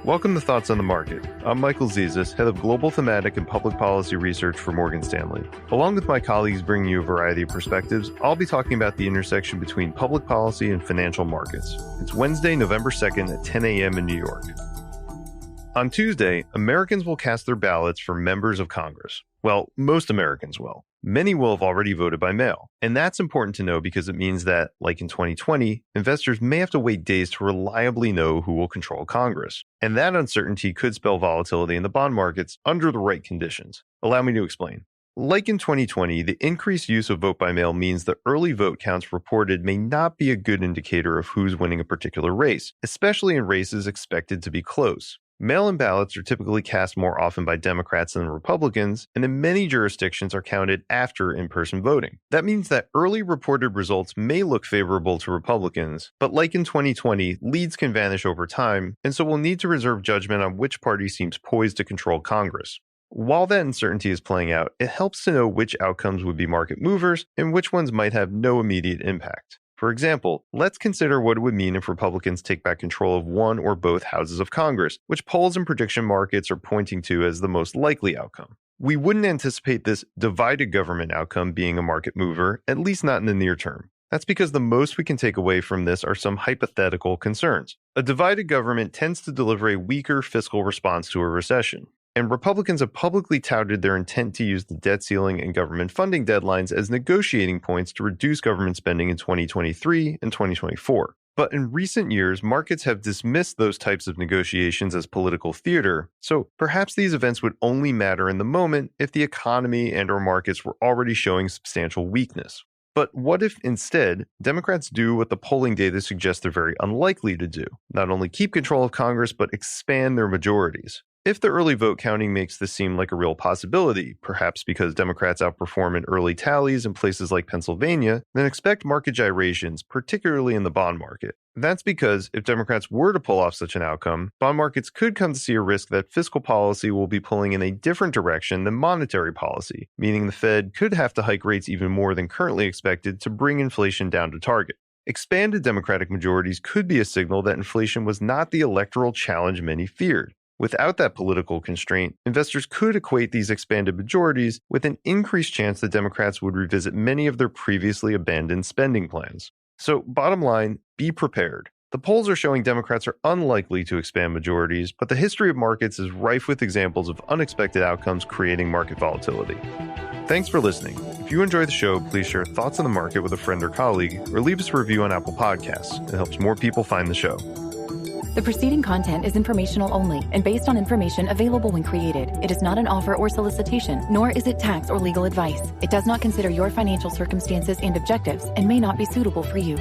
Welcome to Thoughts on the Market. I'm Michael Zezas, head of Global Thematic and Public Policy Research for Morgan Stanley. Along with my colleagues bringing you a variety of perspectives, I'll be talking about the intersection between public policy and financial markets. It's Wednesday, November 2nd at 10 a.m. in New York. On Tuesday, Americans will cast their ballots for members of Congress. Well, most Americans will. Many will have already voted by mail. And that's important to know because it means that, like in 2020, investors may have to wait days to reliably know who will control Congress. And that uncertainty could spell volatility in the bond markets under the right conditions. Allow me to explain. Like in 2020, the increased use of vote by mail means the early vote counts reported may not be a good indicator of who's winning a particular race, especially in races expected to be close. Mail-in ballots are typically cast more often by Democrats than Republicans, and in many jurisdictions are counted after in-person voting. That means that early reported results may look favorable to Republicans, but like in 2020, leads can vanish over time, and so we'll need to reserve judgment on which party seems poised to control Congress. While that uncertainty is playing out, it helps to know which outcomes would be market movers and which ones might have no immediate impact. For example, let's consider what it would mean if Republicans take back control of one or both houses of Congress, which polls and prediction markets are pointing to as the most likely outcome. We wouldn't anticipate this divided government outcome being a market mover, at least not in the near term. That's because the most we can take away from this are some hypothetical concerns. A divided government tends to deliver a weaker fiscal response to a recession. And Republicans have publicly touted their intent to use the debt ceiling and government funding deadlines as negotiating points to reduce government spending in 2023 and 2024. But in recent years, markets have dismissed those types of negotiations as political theater, so perhaps these events would only matter in the moment if the economy and/or markets were already showing substantial weakness. But what if instead, Democrats do what the polling data suggests they're very unlikely to do, not only keep control of Congress, but expand their majorities? If the early vote counting makes this seem like a real possibility, perhaps because Democrats outperform in early tallies in places like Pennsylvania, then expect market gyrations, particularly in the bond market. That's because if Democrats were to pull off such an outcome, bond markets could come to see a risk that fiscal policy will be pulling in a different direction than monetary policy, meaning the Fed could have to hike rates even more than currently expected to bring inflation down to target. Expanded Democratic majorities could be a signal that inflation was not the electoral challenge many feared. Without that political constraint, investors could equate these expanded majorities with an increased chance that Democrats would revisit many of their previously abandoned spending plans. So, bottom line, be prepared. The polls are showing Democrats are unlikely to expand majorities, but the history of markets is rife with examples of unexpected outcomes creating market volatility. Thanks for listening. If you enjoy the show, please share thoughts on the market with a friend or colleague, or leave us a review on Apple Podcasts. It helps more people find the show. The preceding content is informational only and based on information available when created. It is not an offer or solicitation, nor is it tax or legal advice. It does not consider your financial circumstances and objectives and may not be suitable for you.